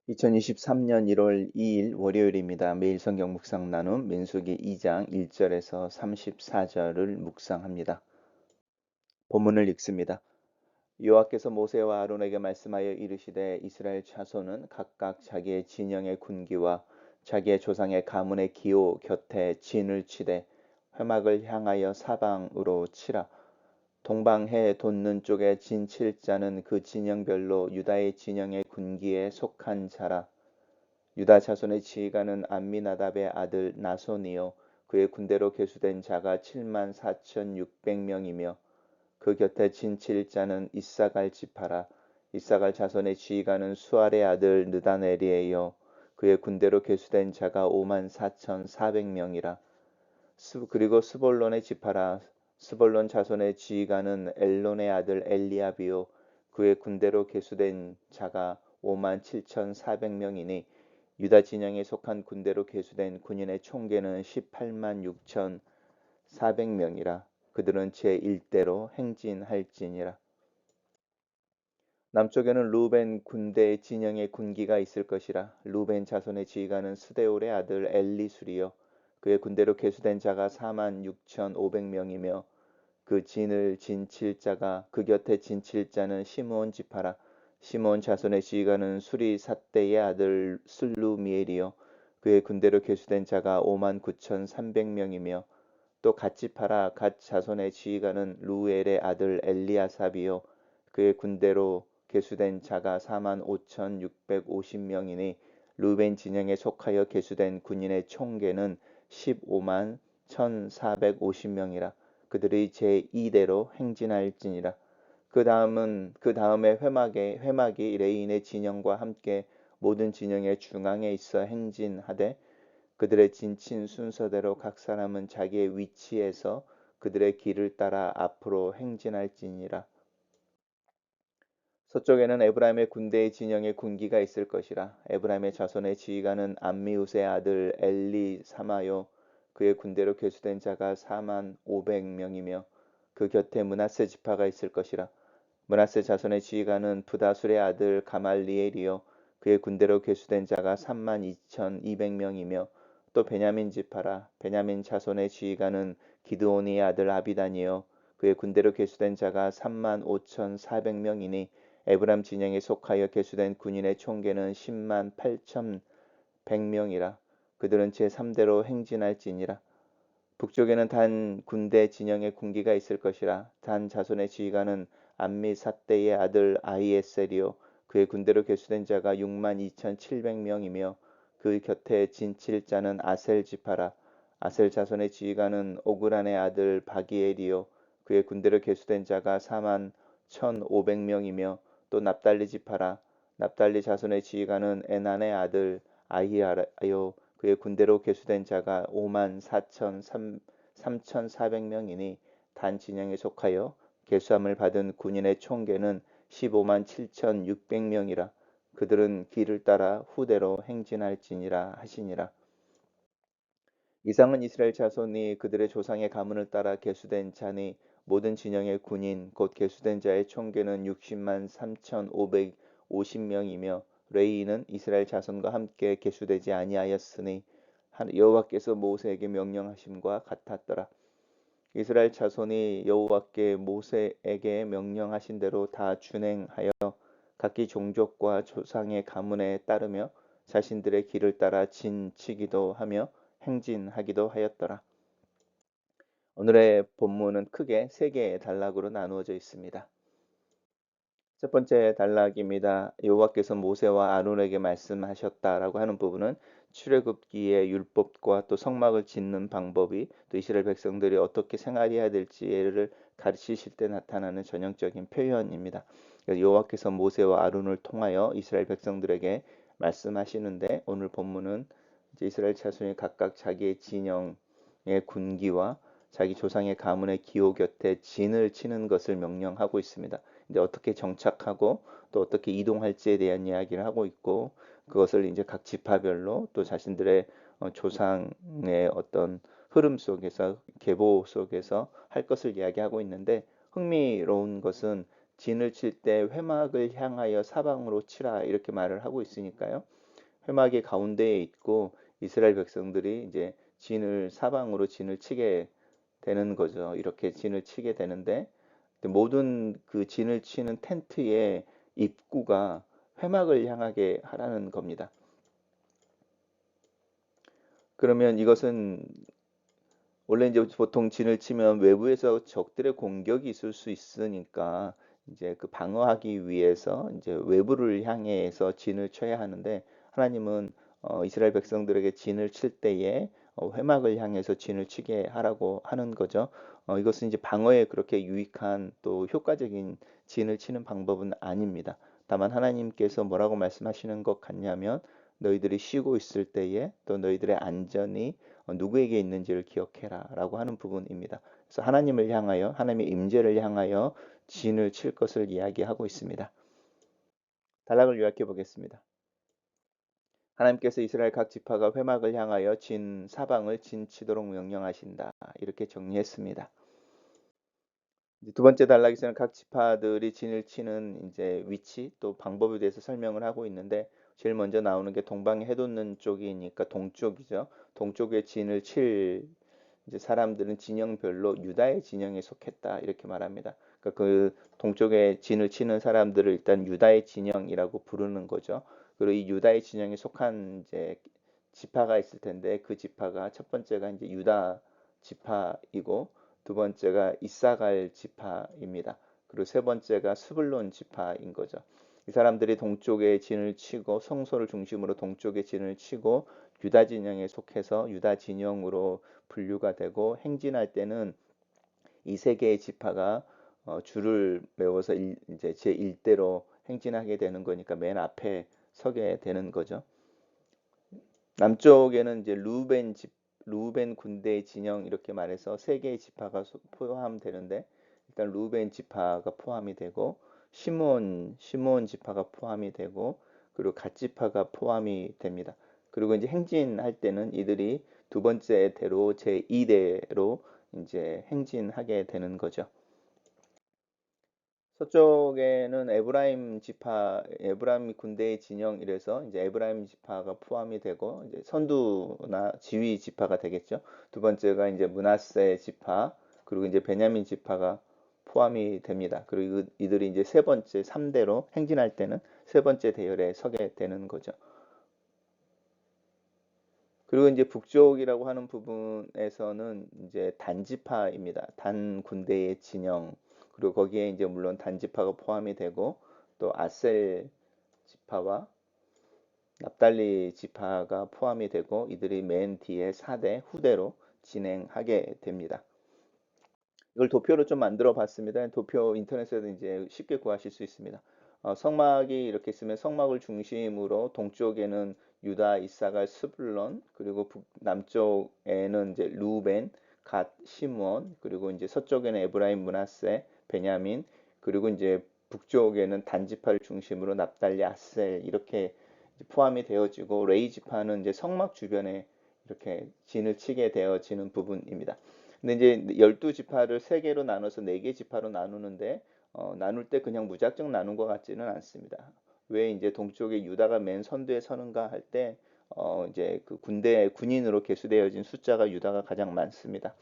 2023년 1월 2일 월요일입니다. 매일 성경 묵상 나눔 민수기 2장 1절에서 34절을 묵상합니다. 본문을 읽습니다. 여호와께서 모세와 아론에게 말씀하여 이르시되 이스라엘 자손은 각각 자기의 진영의 군기와 자기의 조상의 가문의 기호 곁에 진을 치되 회막을 향하여 사방으로 치라. 동방해 돋는 쪽에 진 칠 자는 그 진영별로 유다의 진영의 군기에 속한 자라. 유다 자손의 지휘관은 암미나답의 아들 나손이요 그의 군대로 계수된 자가 7만 4,600명이며 그 곁에 진칠 자는 이사갈 지파라. 이사갈 자손의 지휘관은 수알의 아들 느다넬이에요 그의 군대로 계수된 자가 5만 4,400명이라. 그리고 스볼론의 지파라. 스볼론 자손의 지휘관은 엘론의 아들 엘리압이요 그의 군대로 계수된 자가 5만 7,400명이니 유다 진영에 속한 군대로 계수된 군인의 총계는 18만 6,400명이라. 그들은 제1대로 행진할지니라. 남쪽에는 루벤 군대 진영의 군기가 있을 것이라. 루벤 자손의 지휘관은 스데올의 아들 엘리술이요 그의 군대로 계수된 자가 4만 6,500명이며 그 진을 진칠 자가 그 곁에 진칠 자는 시므온 지파라. 시므온 자손의 지휘관은 수리 삿대의 아들 슬루미엘이요 그의 군대로 계수된 자가 5만 9,300명이며 또 갓 지파라. 갓 자손의 지휘관은 루엘의 아들 엘리아삽이요 그의 군대로 계수된 자가 4만 5,650명이니 루벤 진영에 속하여 계수된 군인의 총계는 15만 1,450명이라. 그들이 제2대로 행진할지니라. 그 다음에 회막이 레인의 진영과 함께 모든 진영의 중앙에 있어 행진하되 그들의 진친 순서대로 각 사람은 자기의 위치에서 그들의 길을 따라 앞으로 행진할지니라. 서쪽에는 에브라임의 군대의 진영의 군기가 있을 것이라. 에브라임의 자손의 지휘관은 암미우스의 아들 엘리사마요 그의 군대로 계수된 자가 4만 500명이며 그 곁에 므낫세 지파가 있을 것이라. 므낫세 자손의 지휘관은 부다술의 아들 가말리엘이요 그의 군대로 계수된 자가 3만 2,200명이며 또 베냐민 지파라. 베냐민 자손의 지휘관은 기드온의 아들 아비단이요 그의 군대로 계수된 자가 3만 5,400명이니 에브람 진영에 속하여 계수된 군인의 총계는 10만 8,100명이라. 그들은 제3대로 행진할지니라. 북쪽에는 단 군대 진영의 군기가 있을 것이라. 단 자손의 지휘관은 암미삿대의 아들 아히에셀이요 그의 군대로 계수된 자가 6만 2,700명이며 그 곁에 진칠 자는 아셀 지파라. 아셀 자손의 지휘관은 오그란의 아들 바기엘이요 그의 군대로 계수된 자가 4만 1,500명이며 또 납달리 지파라. 납달리 자손의 지휘관은 에난의 아들 아히아요 그의 군대로 계수된 자가 5만 3,400명이니 단 진영에 속하여 계수함을 받은 군인의 총계는 15만 7,600명이라. 그들은 길을 따라 후대로 행진할지니라 하시니라. 이상은 이스라엘 자손이 그들의 조상의 가문을 따라 계수된 자니 모든 진영의 군인 곧 계수된 자의 총계는 60만 3,550명이며 레이인은 이스라엘 자손과 함께 계수되지 아니하였으니 여호와께서 모세에게 명령하심과 같았더라. 이스라엘 자손이 여호와께 모세에게 명령하신 대로 다 준행하여 각기 종족과 조상의 가문에 따르며 자신들의 길을 따라 진치기도 하며 행진하기도 하였더라. 오늘의 본문은 크게 세 개의 단락으로 나누어져 있습니다. 첫 번째 단락입니다. 여호와께서 모세와 아론에게 말씀하셨다라고 하는 부분은 출애굽기의 율법과 또 성막을 짓는 방법이 또 이스라엘 백성들이 어떻게 생활해야 될지를 가르치실 때 나타나는 전형적인 표현입니다. 여호와께서 모세와 아론을 통하여 이스라엘 백성들에게 말씀하시는데 오늘 본문은 이제 이스라엘 자손이 각각 자기의 진영의 군기와 자기 조상의 가문의 기호 곁에 진을 치는 것을 명령하고 있습니다. 근데 어떻게 정착하고 또 어떻게 이동할지에 대한 이야기를 하고 있고 그것을 이제 각 지파별로 또 자신들의 조상의 어떤 흐름 속에서 계보 속에서 할 것을 이야기하고 있는데 흥미로운 것은 진을 칠 때 회막을 향하여 사방으로 치라 이렇게 말을 하고 있으니까요. 회막이 가운데에 있고 이스라엘 백성들이 이제 진을 사방으로 진을 치게 되는 거죠. 이렇게 진을 치게 되는데 모든 그 진을 치는 텐트의 입구가 회막을 향하게 하라는 겁니다. 그러면 이것은 원래 이제 보통 진을 치면 외부에서 적들의 공격이 있을 수 있으니까 이제 그 방어하기 위해서 이제 외부를 향해서 진을 쳐야 하는데 하나님은 이스라엘 백성들에게 진을 칠 때에 회막을 향해서 진을 치게 하라고 하는 거죠. 이것은 이제 방어에 그렇게 유익한 또 효과적인 진을 치는 방법은 아닙니다. 다만 하나님께서 뭐라고 말씀하시는 것 같냐면 너희들이 쉬고 있을 때에 또 너희들의 안전이 누구에게 있는지를 기억해라 라고 하는 부분입니다. 그래서 하나님을 향하여 하나님의 임재를 향하여 진을 칠 것을 이야기하고 있습니다. 단락을 요약해 보겠습니다. 하나님께서 이스라엘 각 지파가 회막을 향하여 진 사방을 진치도록 명령하신다. 이렇게 정리했습니다. 두 번째 단락에서는 각 지파들이 진을 치는 이제 위치 또 방법에 대해서 설명을 하고 있는데 제일 먼저 나오는 게 동방에 해돋는 쪽이니까 동쪽이죠. 동쪽에 진을 칠 이제 사람들은 진영별로 유다의 진영에 속했다 이렇게 말합니다. 그러니까 그 동쪽에 진을 치는 사람들을 일단 유다의 진영이라고 부르는 거죠. 그리고 이 유다의 진영에 속한 이제 지파가 있을 텐데 그 지파가 첫 번째가 이제 유다 지파이고 두 번째가 이사갈 지파입니다. 그리고 세 번째가 스불론 지파인 거죠. 이 사람들이 동쪽에 진을 치고 성소를 중심으로 동쪽에 진을 치고 유다 진영에 속해서 유다 진영으로 분류가 되고 행진할 때는 이 세 개의 지파가 줄을 메워서 이제 제 일대로 행진하게 되는 거니까 맨 앞에 서게 되는 거죠. 남쪽에는 이제 루벤 군대의 진영 이렇게 말해서 세 개의 지파가 포함되는데 일단 루벤 지파가 포함이 되고 시므온 지파가 포함이 되고 그리고 갓 지파가 포함이 됩니다. 그리고 이제 행진할 때는 이들이 두 번째 대로 제 2대로 이제 행진하게 되는 거죠. 서쪽에는 에브라임 군대의 진영 이래서 이제 에브라임 지파가 포함이 되고 이제 선두나 지휘 지파가 되겠죠. 두 번째가 이제 므낫세 지파 그리고 이제 베냐민 지파가 포함이 됩니다. 그리고 이들이 이제 세 번째 3대로 행진할 때는 세 번째 대열에 서게 되는 거죠. 그리고 이제 북쪽이라고 하는 부분에서는 이제 단지파입니다. 단 군대의 진영. 그리고 거기에 이제 물론 단지파가 포함이 되고 또 아셀 지파와 납달리 지파가 포함이 되고 이들이 맨 뒤에 4대 후대로 진행하게 됩니다. 이걸 도표로 좀 만들어 봤습니다. 도표 인터넷에서 이제 쉽게 구하실 수 있습니다. 성막이 이렇게 있으면 성막을 중심으로 동쪽에는 유다, 이사갈, 스불론 그리고 남쪽에는 이제 루벤, 갓, 시므온 그리고 이제 서쪽에는 에브라임, 므낫세, 베냐민 그리고 이제 북쪽에는 단지파를 중심으로 납달리, 아셀 이렇게 포함이 되어지고 레이 지파는 이제 성막 주변에 이렇게 진을 치게 되어지는 부분입니다. 근데 이제 12지파를 세 개로 나눠서 네 개 지파로 나누는데 나눌 때 그냥 무작정 나눈 것 같지는 않습니다. 왜 이제 동쪽에 유다가 맨 선두에 서는가 할 때 이제 그 군인으로 계수되어진 숫자가 유다가 가장 많습니다.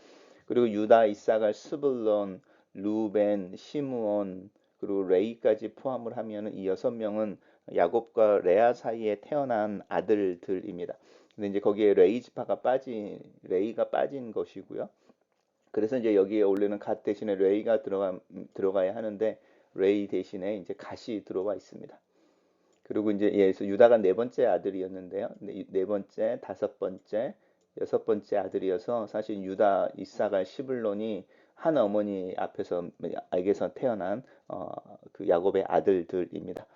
그리고 유다, 이사갈, 스불론, 루벤, 시므온 그리고 레이까지 포함을 하면은 이 6명은 야곱과 레아 사이에 태어난 아들들입니다. 근데 이제 거기에 레이가 빠진 것이고요. 그래서 이제 여기에 원래는 갓 대신에 레이가 들어가야 하는데 레이 대신에 이제 갓이 들어와 있습니다. 그리고 이제 예서 유다가 네 번째 아들이었는데요. 네 번째, 다섯 번째, 여섯 번째 아들이어서 사실 유다, 이사갈, 시블론이 한 어머니 에게서 태어난 그 야곱의 아들들입니다.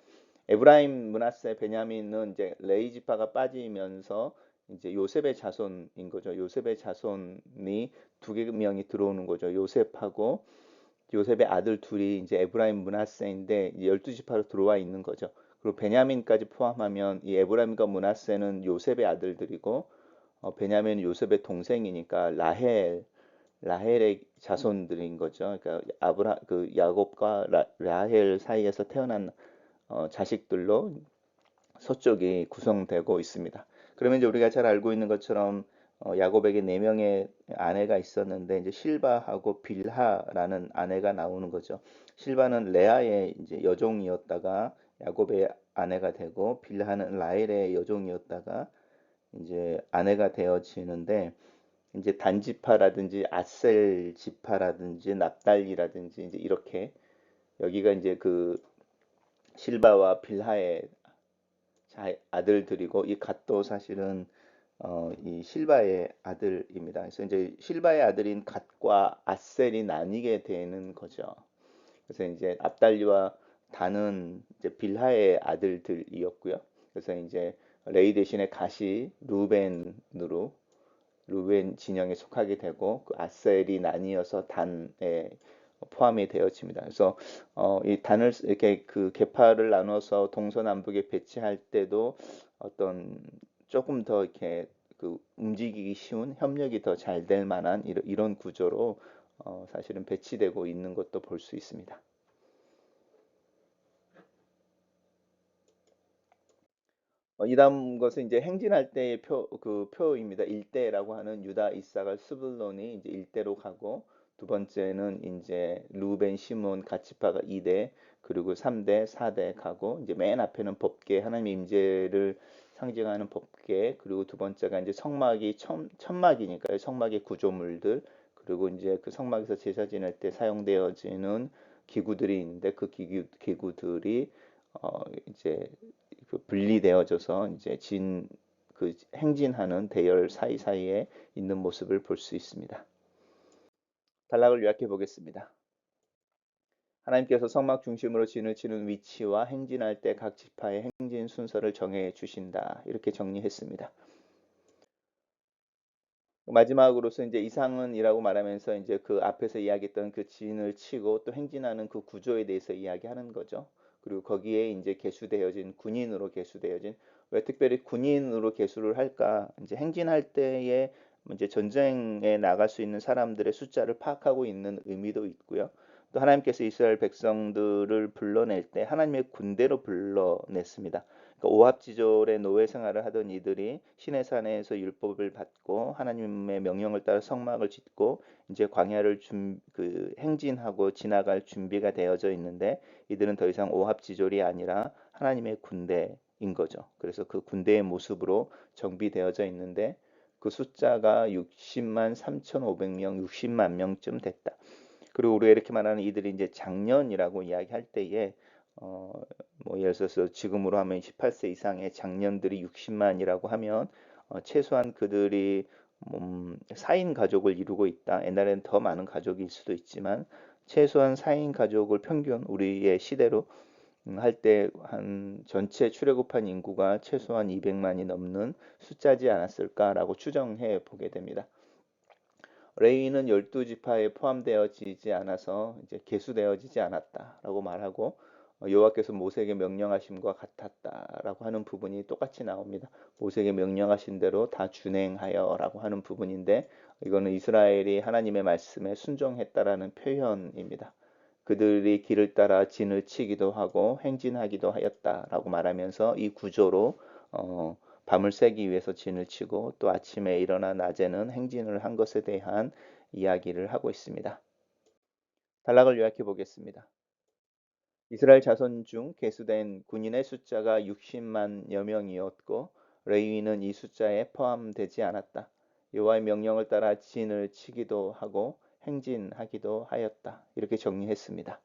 에브라임, 므낫세, 베냐민은 이제 레이 지파가 빠지면서 이제 요셉의 자손인 거죠. 요셉의 자손이 두 개 명이 들어오는 거죠. 요셉하고 요셉의 아들 둘이 이제 에브라임, 므낫세인데 12지파로 들어와 있는 거죠. 그리고 베냐민까지 포함하면 이 에브라임과 므낫세는 요셉의 아들들이고 베냐민은 요셉의 동생이니까 라헬 라헬의 자손들인 거죠. 그러니까 그 야곱과 라헬 사이에서 태어난 자식들로 서쪽이 구성되고 있습니다. 그러면 이제 우리가 잘 알고 있는 것처럼 야곱에게 네 명의 아내가 있었는데 이제 실바하고 빌하라는 아내가 나오는 거죠. 실바는 레아의 이제 여종이었다가 야곱의 아내가 되고 빌하는 라헬의 여종이었다가 이제 아내가 되어지는데 이제 단지파라든지 아셀 지파라든지 납달리라든지 이제 이렇게 여기가 이제 그 실바와 빌하의 아들들이고 이 갓도 사실은 이 실바의 아들입니다. 그래서 이제 실바의 아들인 갓과 아셀이 나뉘게 되는 거죠. 그래서 이제 압달리와 단은 이제 빌하의 아들들이었고요. 그래서 이제 레이 대신에 갓이 루벤 진영에 속하게 되고 그 아셀이 나뉘어서 단에 포함이 되어집니다. 그래서 이 단을 이렇게 그 계파를 나눠서 동서남북에 배치할 때도 어떤 조금 더 이렇게 그 움직이기 쉬운 협력이 더 잘 될 만한 이런 구조로 사실은 배치되고 있는 것도 볼 수 있습니다. 이 다음 것은 이제 행진할 때의 그 표입니다. 일대라고 하는 유다, 이사갈, 스불론이 이제 일대로 가고 두 번째는 이제 루벤, 시몬, 갓지파가 2대 그리고 3대, 4대 가고 이제 맨 앞에는 법궤 하나님의 임재를 상징하는 법궤 그리고 두 번째가 이제 성막이 천막이니까요. 성막의 구조물들 그리고 이제 그 성막에서 제사 지낼 때 사용되어지는 기구들이 있는데 그 기구들이 이제 그 분리되어져서 이제 그 행진하는 대열 사이사이에 있는 모습을 볼 수 있습니다. 단락을 요약해 보겠습니다. 하나님께서 성막 중심으로 진을 치는 위치와 행진할 때 각 지파의 행진 순서를 정해 주신다. 이렇게 정리했습니다. 마지막으로서 이제 이상은이라고 말하면서 이제 그 앞에서 이야기했던 그 진을 치고 또 행진하는 그 구조에 대해서 이야기하는 거죠. 그리고 거기에 이제 개수되어진 군인으로 개수되어진 왜 특별히 군인으로 개수를 할까? 이제 행진할 때에 이제 전쟁에 나갈 수 있는 사람들의 숫자를 파악하고 있는 의미도 있고요. 또 하나님께서 이스라엘 백성들을 불러낼 때 하나님의 군대로 불러냈습니다. 그러니까 오합지졸의 노예 생활을 하던 이들이 시내산에서 율법을 받고 하나님의 명령을 따라 성막을 짓고 이제 광야를 그 행진하고 지나갈 준비가 되어져 있는데 이들은 더 이상 오합지졸이 아니라 하나님의 군대인 거죠. 그래서 그 군대의 모습으로 정비되어져 있는데 그 숫자가 60만 3,500명, 60만 명쯤 됐다. 그리고 우리가 이렇게 말하는 이들이 이제 장년이라고 이야기할 때에 어, 뭐 예를 들어서 지금으로 하면 18세 이상의 장년들이 60만이라고 하면 최소한 그들이 4인 가족을 이루고 있다. 옛날에는 더 많은 가족일 수도 있지만 최소한 4인 가족을 평균 우리의 시대로 할 때 한 전체 출애굽한 인구가 최소한 200만이 넘는 숫자지 않았을까라고 추정해 보게 됩니다. 레위는 12지파에 포함되어지지 않아서 이제 계수되어지지 않았다라고 말하고 여호와께서 모세에게 명령하심과 같았다라고 하는 부분이 똑같이 나옵니다. 모세에게 명령하신 대로 다 준행하여라고 하는 부분인데 이거는 이스라엘이 하나님의 말씀에 순종했다라는 표현입니다. 그들이 길을 따라 진을 치기도 하고 행진하기도 하였다라고 말하면서 이 구조로 어, 밤을 새기 위해서 진을 치고 또 아침에 일어나 낮에는 행진을 한 것에 대한 이야기를 하고 있습니다. 단락을 요약해 보겠습니다. 이스라엘 자손 중 계수된 군인의 숫자가 60만여 명이었고 레위는 이 숫자에 포함되지 않았다. 여호와의 명령을 따라 진을 치기도 하고 행진하기도 하였다. 이렇게 정리했습니다.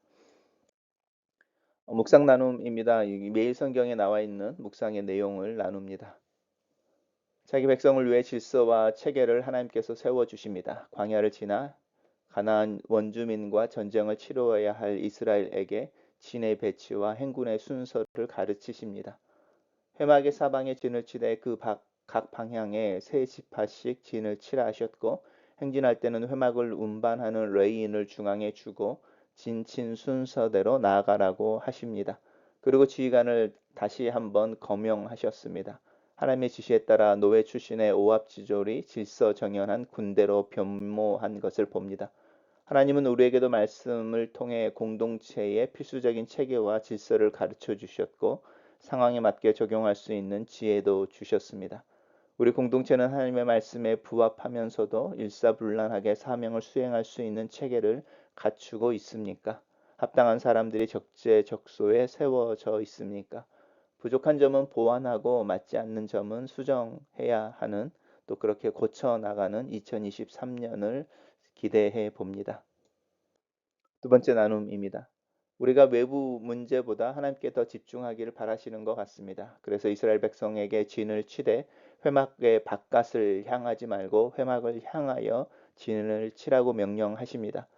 묵상 나눔입니다. 매일 성경에 나와 있는 묵상의 내용을 나눕니다. 자기 백성을 위해 질서와 체계를 하나님께서 세워 주십니다. 광야를 지나 가나안 원주민과 전쟁을 치러야 할 이스라엘에게 진의 배치와 행군의 순서를 가르치십니다. 회막의 사방에 진을 치되 그 각 방향에 세 지파씩 진을 치라 하셨고 행진할 때는 회막을 운반하는 레이인을 중앙에 주고 진친 순서대로 나아가라고 하십니다. 그리고 지휘관을 다시 한번 거명하셨습니다. 하나님의 지시에 따라 노예 출신의 오합지졸이 질서정연한 군대로 변모한 것을 봅니다. 하나님은 우리에게도 말씀을 통해 공동체의 필수적인 체계와 질서를 가르쳐 주셨고 상황에 맞게 적용할 수 있는 지혜도 주셨습니다. 우리 공동체는 하나님의 말씀에 부합하면서도 일사불란하게 사명을 수행할 수 있는 체계를 갖추고 있습니까? 합당한 사람들이 적재적소에 세워져 있습니까? 부족한 점은 보완하고 맞지 않는 점은 수정해야 하는, 또 그렇게 고쳐 나가는 2023년을 기대해 봅니다. 두 번째 나눔입니다. 우리가 외부 문제보다 하나님께 더 집중하기를 바라시는 것 같습니다. 그래서 이스라엘 백성에게 진을 치되 회막의 바깥을 향하지 말고 회막을 향하여 진을 치라고 명령하십니다.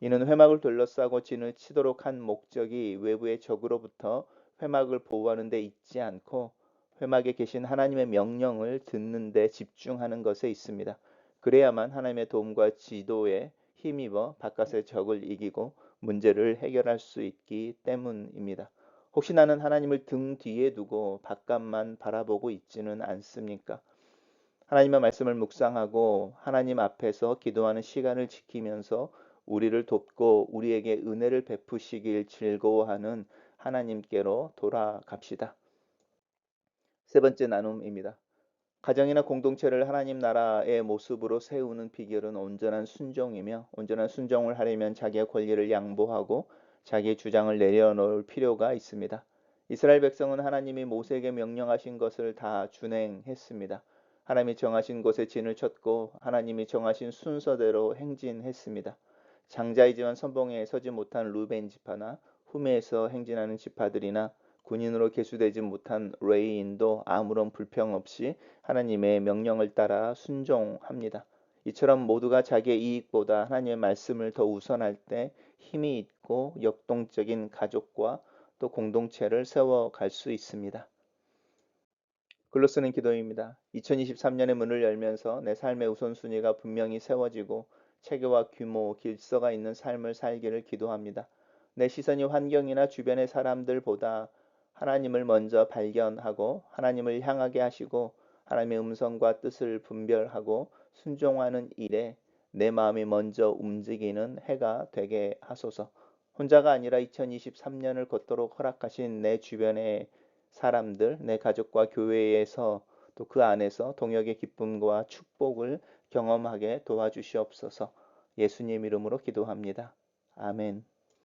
이는 회막을 둘러싸고 진을 치도록 한 목적이 외부의 적으로부터 회막을 보호하는 데 있지 않고 회막에 계신 하나님의 명령을 듣는 데 집중하는 것에 있습니다. 그래야만 하나님의 도움과 지도에 힘입어 바깥의 적을 이기고 문제를 해결할 수 있기 때문입니다. 혹시 나는 하나님을 등 뒤에 두고 바깥만 바라보고 있지는 않습니까? 하나님의 말씀을 묵상하고 하나님 앞에서 기도하는 시간을 지키면서 우리를 돕고 우리에게 은혜를 베푸시길 즐거워하는 하나님께로 돌아갑시다. 세 번째 나눔입니다. 가정이나 공동체를 하나님 나라의 모습으로 세우는 비결은 온전한 순종이며, 온전한 순종을 하려면 자기의 권리를 양보하고 자기의 주장을 내려놓을 필요가 있습니다. 이스라엘 백성은 하나님이 모세에게 명령하신 것을 다 준행했습니다. 하나님이 정하신 곳에 진을 쳤고 하나님이 정하신 순서대로 행진했습니다. 장자이지만 선봉에 서지 못한 루벤 지파나 후메에서 행진하는 지파들이나 군인으로 계수되지 못한 레위인도 아무런 불평 없이 하나님의 명령을 따라 순종합니다. 이처럼 모두가 자기의 이익보다 하나님의 말씀을 더 우선할 때 힘이 있고 역동적인 가족과 또 공동체를 세워갈 수 있습니다. 글로 쓰는 기도입니다. 2023년의 문을 열면서 내 삶의 우선순위가 분명히 세워지고 체계와 규모, 질서가 있는 삶을 살기를 기도합니다. 내 시선이 환경이나 주변의 사람들보다 하나님을 먼저 발견하고 하나님을 향하게 하시고 하나님의 음성과 뜻을 분별하고 순종하는 일에 내 마음이 먼저 움직이는 해가 되게 하소서. 혼자가 아니라 2023년을 걷도록 허락하신 내 주변의 사람들, 내 가족과 교회에서 또 그 안에서 동역의 기쁨과 축복을 경험하게 도와주시옵소서. 예수님 이름으로 기도합니다. 아멘.